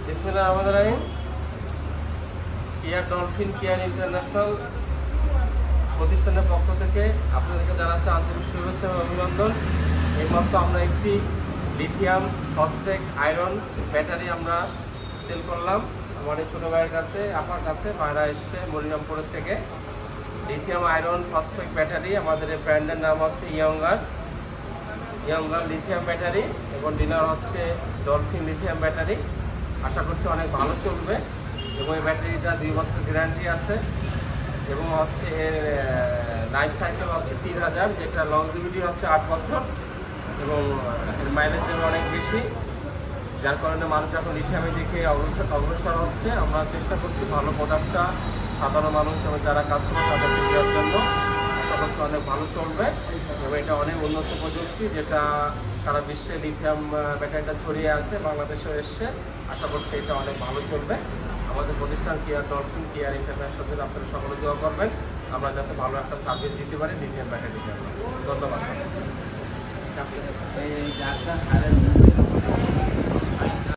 বিসমিল্লাহির রহমানির রহিম। কিয়া ডলফিন কেয়ার ইন্টারন্যাশনাল প্রতিষ্ঠানের পক্ষ থেকে আপনাদেরকে জানাচ্ছি আন্তরিক শুভেচ্ছা এবং অভিনন্দন। এইমাত্র আমরা একটি লিথিয়াম ফসফেট আয়রন ব্যাটারি আমরা সেল করলাম আমাদের ছোটো ভাইয়ের কাছে, আপনার কাছে। ভাইরা এসছে মনিরামপুরের থেকে। লিথিয়াম আয়রন ফসফেট ব্যাটারি, আমাদের এই ব্র্যান্ডের নাম হচ্ছে ইয়ঙ্গার লিথিয়াম ব্যাটারি এবং ডিলার হচ্ছে ডলফিন লিথিয়াম ব্যাটারি। আশা করছি অনেক ভালো চলবে এবং এই ব্যাটারিটা 2 বছর গ্যারান্টি আছে এবং হচ্ছে এর লাইফ সাইকেল হচ্ছে 3000, যেটা লংজিভিটি হচ্ছে 8 বছর এবং এর মাইলেজ অনেক বেশি, যার কারণে মানুষ এখন লিথিয়ামের দিকে অগ্রসর হচ্ছে। আমরা চেষ্টা করছি ভালো প্রোডাক্টটা সাধারণ মানুষ এবং যারা কাস্টমার তাদেরকে দেওয়ার জন্য। আশা করছি অনেক ভালো চলবে এবং এটা অনেক উন্নত প্রযুক্তি, যেটা সারা বিশ্বে লিথিয়াম ব্যাটারিটা ছড়িয়ে আছে, বাংলাদেশেও এসছে। আশা করছি এটা অনেক ভালো চলবে। আমাদের প্রতিষ্ঠান কিয়া ডলফিন কেয়ার ইন্টারন্যাশনাল, আপনারা সকলে দোয়া করবেন আমরা যাতে ভালো একটা সার্ভিস দিতে পারি লিথিয়াম ব্যাটারি। ধন্যবাদ।